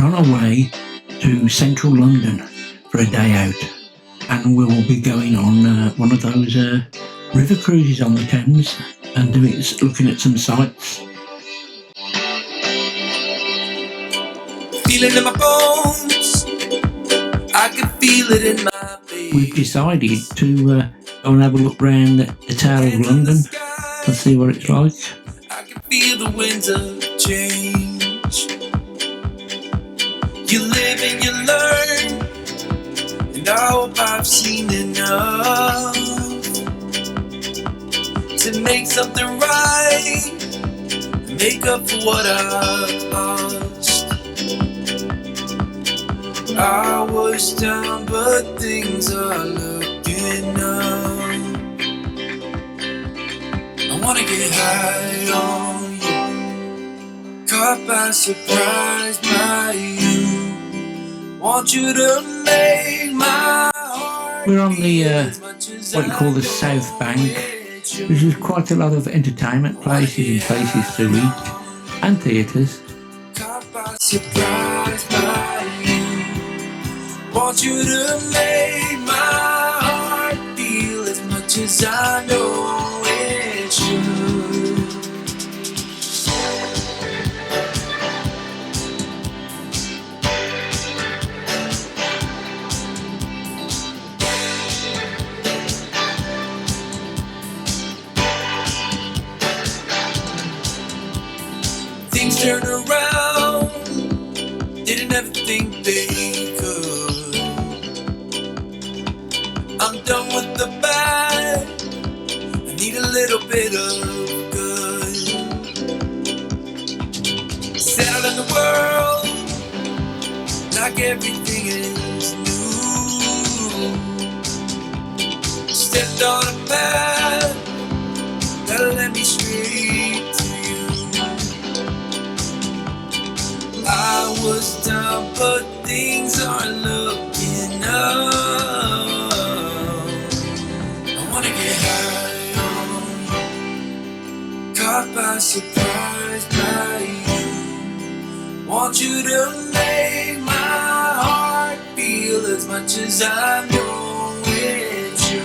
on our way to central London for a day out, and we will be going on one of those river cruises on the Thames and looking at some sights. Feel it in my bones, I can feel it in my face. We've decided to go and have a look round the Tower of London and see what it's like. I can feel the winds of change. You live and you learn, and I hope I've seen enough to make something right, make up for what I've lost. I was down, but things are looking up. I wanna get high on you, caught by surprise by you. Want you to make my heart. We're on the what you call the South Bank, which is quite a lot of entertainment places and places to eat and theatres. Caught by surprise by you. Want you to make my heart feel as much as I know it should. Things turn around, didn't ever think they could. I'm done with the bad, I need a little bit of good. Settle in the world, like everything is new. Stepped on a path, that'll let me straight to you. I was down, but things are looking up. Caught by surprise by you. Want you to make my heart feel as much as I know it should.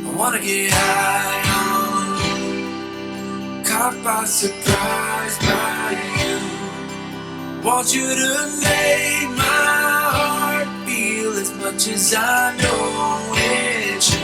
I wanna get high on you. Caught by surprise by you. Want you to make my heart feel as much as I know it should.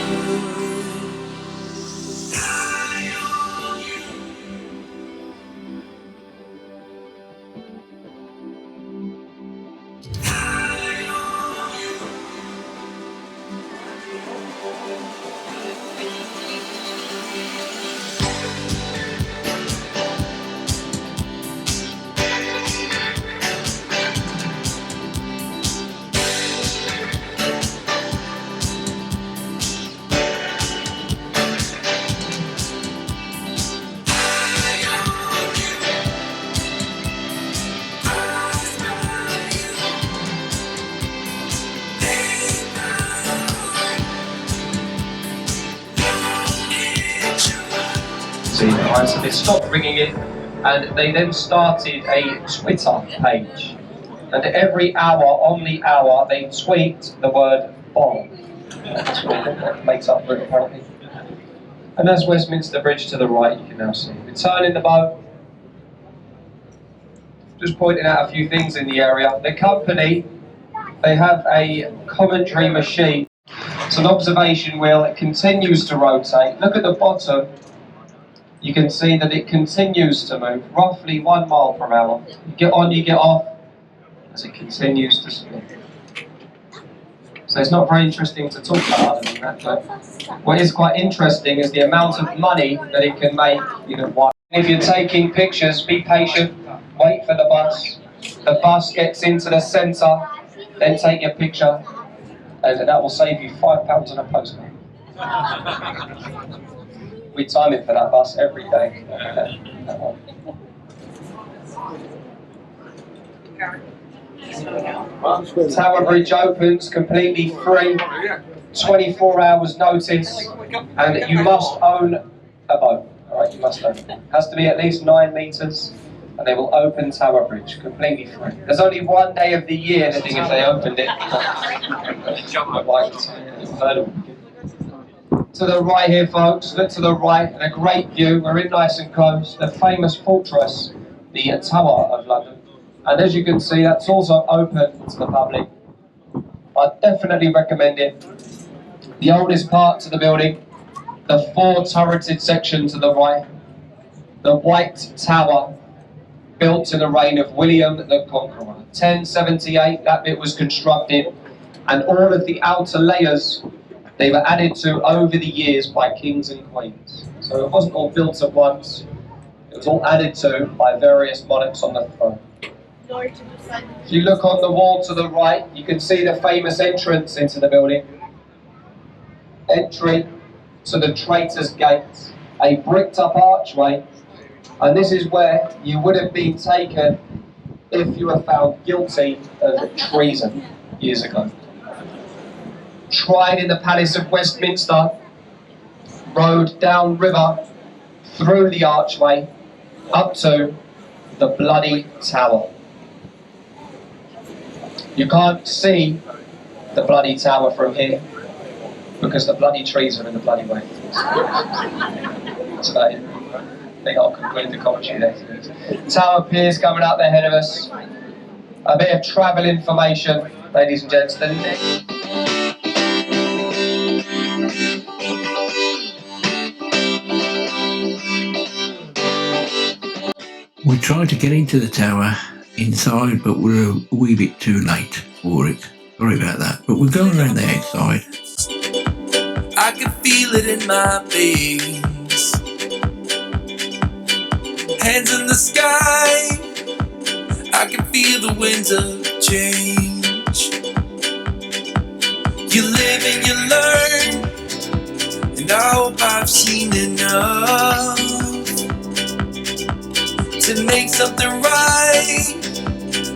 So they stopped ringing it, and they then started a Twitter page. And every hour on the hour, they tweet the word bomb. That's what it makes up for it, apparently. And that's Westminster Bridge to the right, you can now see. Returning the boat. Just pointing out a few things in the area. The company, they have a commentary machine. It's an observation wheel, it continues to rotate. Look at the bottom. You can see that it continues to move, roughly 1 mile per hour. You get on, you get off, as it continues to spin. So it's not very interesting to talk about other than that, but what is quite interesting is the amount of money that it can make. If you're taking pictures, be patient, wait for the bus. The bus gets into the centre, then take your picture, and that will save you £5 on a postcard. We time it for that bus every day. Tower Bridge opens completely free, 24 hours notice, and you must own a boat. Alright, you must own it. Has to be at least 9 metres. and they will open Tower Bridge completely free. There's only one day of the year that if they opened it. To the right here, folks, look to the right, and a great view. We're in nice and close. The famous fortress, the Tower of London. And as you can see, that's also open to the public. I definitely recommend it. The oldest parts of the building, the 4 turreted section to the right, the White Tower, built in the reign of William the Conqueror. 1078, that bit was constructed, and all of the outer layers, they were added to over the years by kings and queens. So it wasn't all built at once, it was all added to by various monarchs on the throne. If you look on the wall to the right, you can see the famous entrance into the building. Entry to the Traitors Gates, a bricked up archway, and this is where you would have been taken if you were found guilty of treason years ago. Tried in the Palace of Westminster, rode down river, through the archway, up to the bloody tower. You can't see the bloody tower from here, because the bloody trees are in the bloody way. That's about it. I think I'll conclude the commentary there. Tower Piers coming up ahead of us. A bit of travel information, ladies and gents. We tried to get into the tower inside, but we're a wee bit too late for it. Sorry about that, but we're going around the outside. I can feel it in my veins. Hands in the sky, I can feel the winds of change. You live and you learn, and I hope I've seen enough to make something right,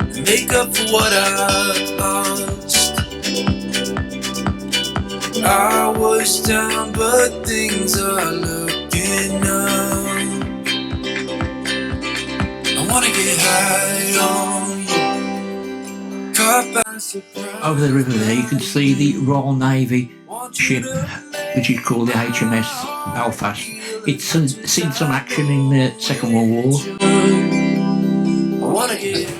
and make up for what I've lost. I was down, but things are looking up. I wanna get high on you, caught by surprise. Over the river there, you can see the Royal Navy ship, which is called the HMS Belfast. It's seen some action in the Second World War.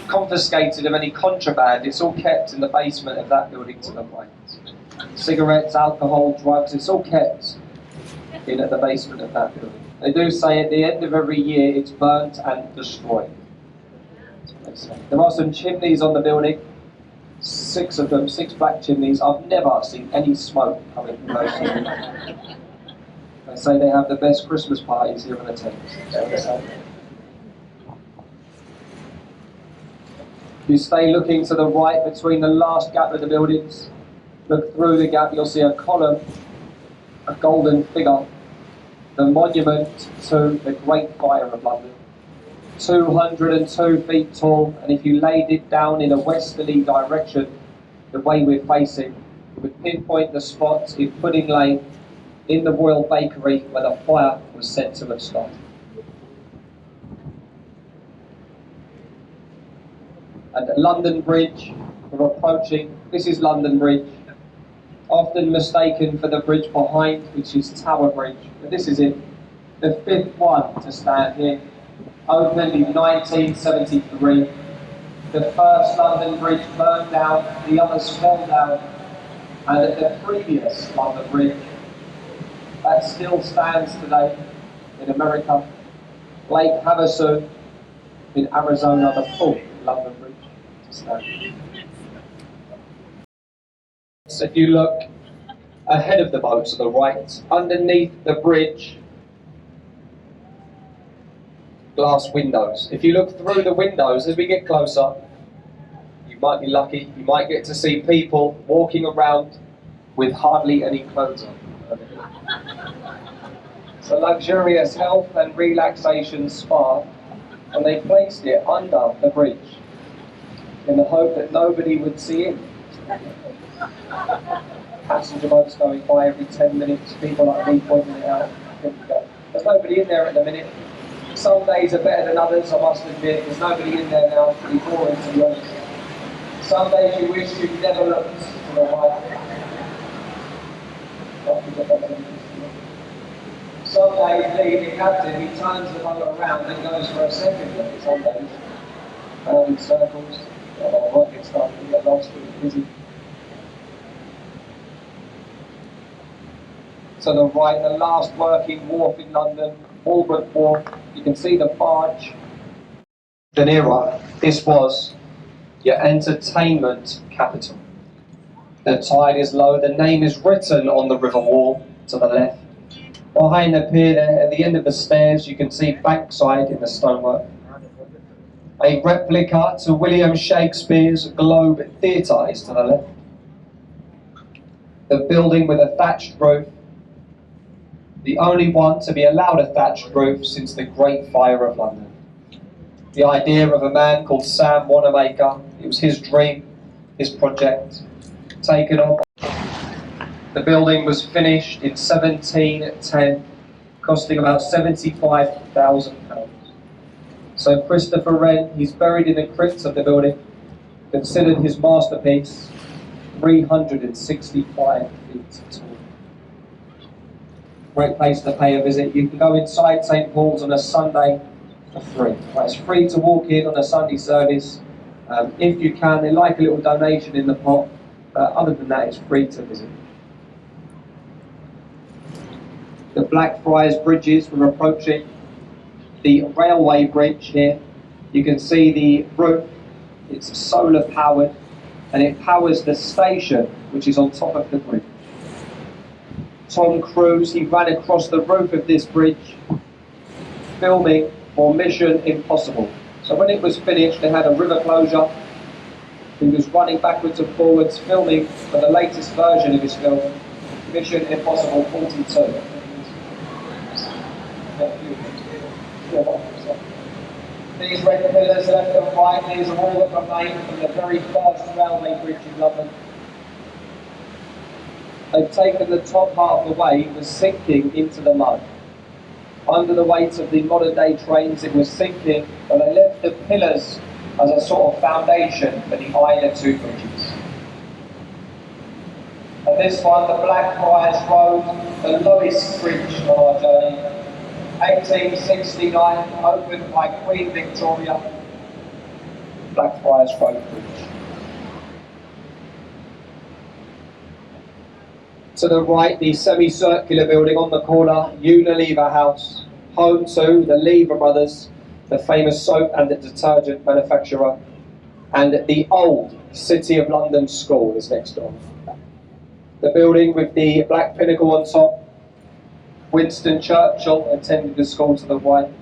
Confiscated of any contraband, it's all kept in the basement of that building to the right. Cigarettes, alcohol, drugs, it's all kept in at the basement of that building. They do say at the end of every year it's burnt and destroyed. There are some chimneys on the building, 6 of them, 6 black chimneys. I've never seen any smoke coming from those chimneys. They say they have the best Christmas parties here in the Thames. You stay looking to the right between the last gap of the buildings. Look through the gap, you'll see a column, a golden figure, the monument to the Great Fire of London. 202 feet tall, and if you laid it down in a westerly direction, the way we're facing, it would pinpoint the spot in Pudding Lane in the Royal Bakery where the fire was said to have started. And London Bridge, we're approaching, this is London Bridge, often mistaken for the bridge behind, which is Tower Bridge, but this is it, the 5th one to stand here, opened in 1973. The first London Bridge burned down, the others fell down, and at the previous London Bridge, that still stands today in America, Lake Havasu in Arizona, the full London Bridge to stand. So if you look ahead of the boat to the right, underneath the bridge, glass windows. If you look through the windows, as we get closer, you might be lucky, you might get to see people walking around with hardly any clothes on. It's a luxurious health and relaxation spa, and they placed it under the bridge in the hope that nobody would see it. Passenger boats going by every 10 minutes, people like me pointing it out. There's nobody in there at the minute. Some days are better than others, I must admit. There's nobody in there now. It's pretty boring, to be honest. Some days you wish you'd never looked to the right. Some days, Lee, the captain, he turns the boat around and goes for a second look. Some days, in circles. Work gets started, you get lost, you get busy. To the right, the last working wharf in London, Albert Wharf. You can see the barge. An era, this was your entertainment capital. The tide is low, the name is written on the river wall to the left. Behind the pier there, at the end of the stairs, you can see Bankside in the stonework. A replica to William Shakespeare's Globe Theatre is to the left. The building with a thatched roof, the only one to be allowed a thatched roof since the Great Fire of London. The idea of a man called Sam Wanamaker, it was his dream, his project, taken on. The building was finished in 1710, costing about £75,000. So Christopher Wren, he's buried in the crypt of the building, considered his masterpiece, 365 feet tall. Great place to pay a visit. You can go inside St. Paul's on a Sunday for free. Right, it's free to walk in on a Sunday service. If you can, they like a little donation in the pot. Other than that, it's free to visit. The Blackfriars bridges, we're approaching the railway bridge here. You can see the roof, it's solar powered, and it powers the station, which is on top of the bridge. Tom Cruise, he ran across the roof of this bridge, filming for Mission Impossible. So when it was finished, they had a river closure. He was running backwards and forwards, filming for the latest version of his film, Mission Impossible 42. These red pillars left and right, these are all that remain from the very first railway bridge in London. They've taken the top half away, it was sinking into the mud. Under the weight of the modern day trains, it was sinking, but they left the pillars as a sort of foundation for the iron two bridges. And this one, the Blackfriars Road, the lowest bridge on our journey, 1869, opened by Queen Victoria, Blackfriars Road Bridge. To the right, the semicircular building on the corner, Unilever House, home to the Lever brothers, the famous soap and the detergent manufacturer, and the old City of London School is next door. The building with the black pinnacle on top, Winston Churchill attended the school to the right.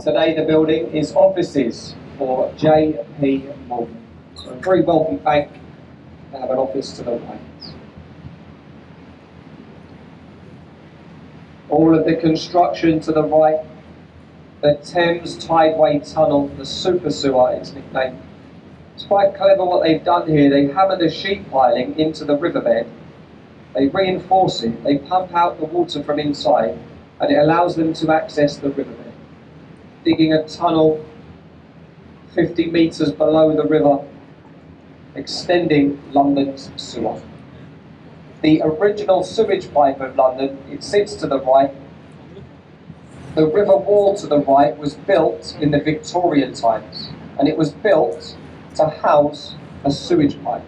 Today the building is offices for J.P. Morgan. So a very wealthy bank to have an office to the right. All of the construction to the right, the Thames Tideway Tunnel, the super sewer it's nicknamed. It's quite clever what they've done here. They hammer the sheet piling into the riverbed, they reinforce it, they pump out the water from inside, and it allows them to access the riverbed. Digging a tunnel 50 metres below the river, extending London's sewer. The original sewage pipe of London, it sits to the right. The river wall to the right was built in the Victorian times, and it was built to house a sewage pipe.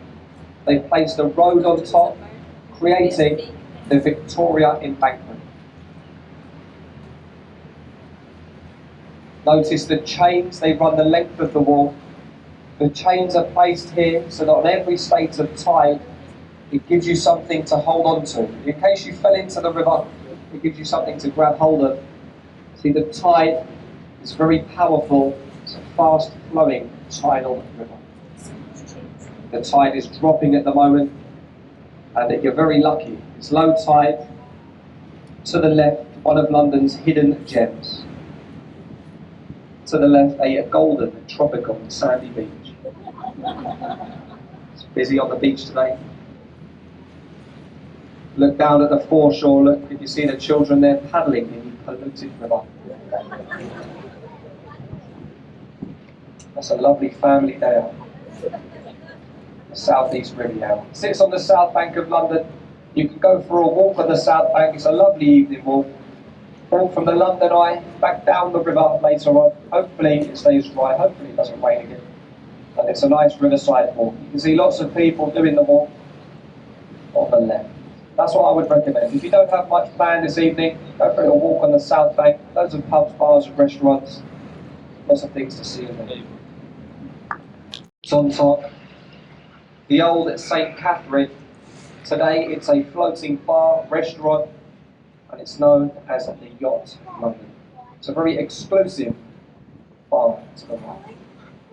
They placed a road on top, creating the Victoria Embankment. Notice the chains, they run the length of the wall. The chains are placed here so that on every state of tide, it gives you something to hold on to. In case you fell into the river, it gives you something to grab hold of. See, the tide is very powerful. It's a fast-flowing tidal river. The tide is dropping at the moment, and you're very lucky. It's low tide. To the left, one of London's hidden gems. To the left, a golden, tropical, sandy beach. It's busy on the beach today. Look down at the foreshore, look, if you see the children there paddling in polluted river. That's a lovely family there. The South East Riviera. It sits on the south bank of London. You can go for a walk on the south bank. It's a lovely evening walk. Walk from the London Eye back down the river later on. Hopefully it stays dry. Hopefully it doesn't rain again. And it's a nice riverside walk. You can see lots of people doing the walk on the left. That's what I would recommend. If you don't have much planned this evening, go for a little walk on the south bank. Loads of pubs, bars and restaurants. Lots of things to see in there. It's on top. The old St. Catherine. Today it's a floating bar, restaurant, and it's known as the Yacht London. It's a very exclusive bar to the right.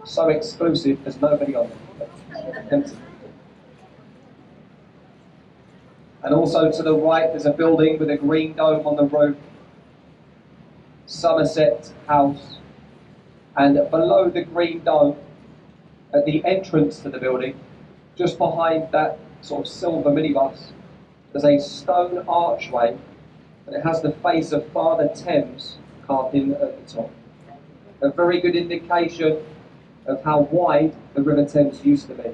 So exclusive, there's nobody on it. Empty. And also to the right, there's a building with a green dome on the roof. Somerset House. And below the green dome, at the entrance to the building, just behind that sort of silver minibus, there's a stone archway, and it has the face of Father Thames carved in at the top. A very good indication of how wide the River Thames used to be.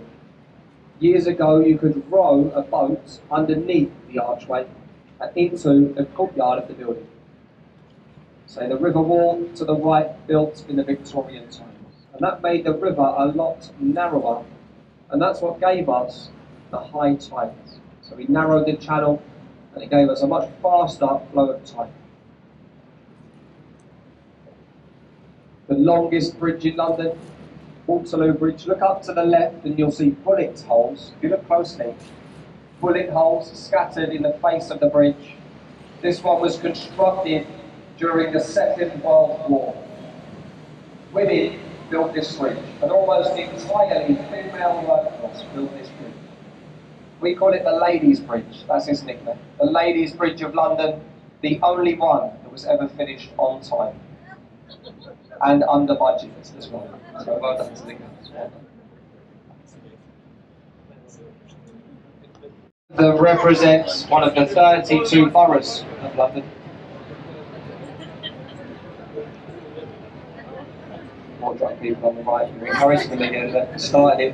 Years ago, you could row a boat underneath the archway and into the courtyard of the building. So the river wall to the right, built in the Victorian times. And that made the river a lot narrower, and that's what gave us the high tides. So we narrowed the channel, and it gave us a much faster flow of tide. The longest bridge in London, Waterloo Bridge. Look up to the left and you'll see bullet holes. If you look closely, bullet holes scattered in the face of the bridge. This one was constructed during the Second World War. Women built this bridge, and almost entirely female workforce built this bridge. We call it the Ladies' Bridge, that's its nickname. The Ladies' Bridge of London, the only one that was ever finished on time. And under budget as well. So well done to the girls. Well done. That represents one of the 32 boroughs of London. More drunk people on the right. We're encouraging them to get started.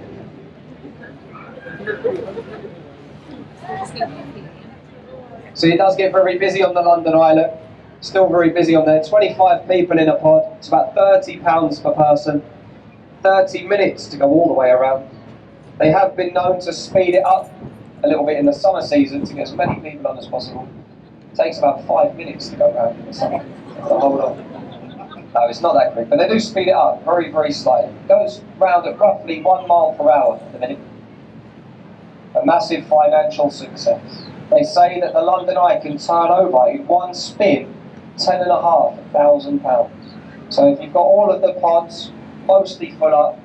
So it does get very busy on the London Eye, look. Still very busy on there. 25 people in a pod. It's about £30 per person. 30 minutes to go all the way around. They have been known to speed it up a little bit in the summer season to get as many people on as possible. It takes about 5 minutes to go around in the summer. So hold on. No, it's not that quick, but they do speed it up very, very slightly. It goes round at roughly 1 mile per hour at the minute. A massive financial success. They say that the London Eye can turn over in one spin £10,500. So if you've got all of the pods mostly full up,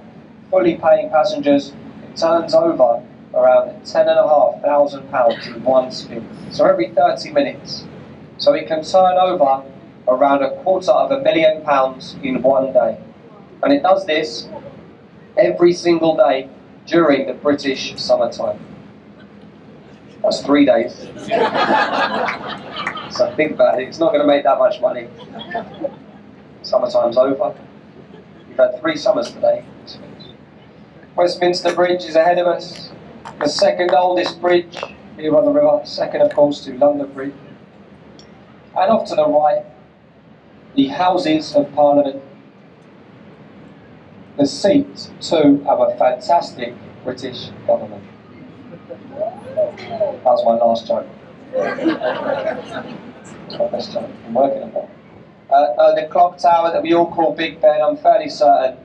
fully paying passengers, it turns over around £10,500 in one spin. So every 30 minutes. So it can turn over around £250,000 in one day. And it does this every single day during the British summertime. That's 3 days. So think about it, it's not going to make that much money. Summertime's over. We've had 3 summers today. Westminster Bridge is ahead of us. The second oldest bridge here on the river. Second, of course, to London Bridge. And off to the right, the Houses of Parliament. The seat, too, of a fantastic British government. That was my last joke. That's my best joke. I'm working on that. The clock tower that we all call Big Ben, I'm fairly certain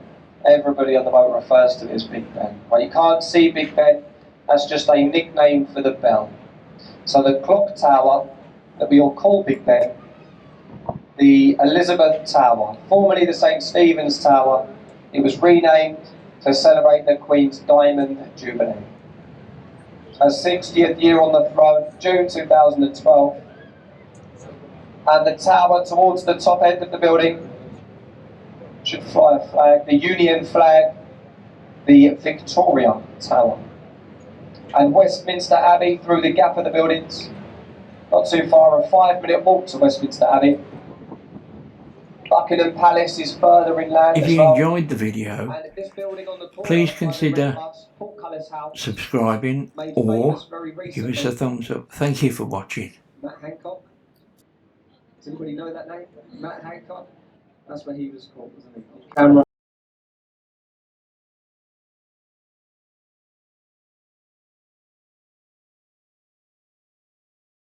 everybody on the boat refers to it as Big Ben. Right, you can't see Big Ben, that's just a nickname for the bell. So the clock tower that we all call Big Ben, the Elizabeth Tower, formerly the St. Stephen's Tower, it was renamed to celebrate the Queen's Diamond Jubilee. Her 60th year on the throne, June 2012. And the tower towards the top end of the building should fly a flag, the Union flag, the Victoria Tower. And Westminster Abbey through the gap of the buildings, not too far, a 5-minute walk to Westminster Abbey. Buckingham Palace is further inland If as you well. enjoyed the video, And this building on the corner, please by the consider Red Bus, Portcullis House, subscribing made or famous very give us recently. a thumbs up. Thank you for watching. Matt Hancock. Does anybody know that name? Matt Hancock? That's what he was called, wasn't he? On camera.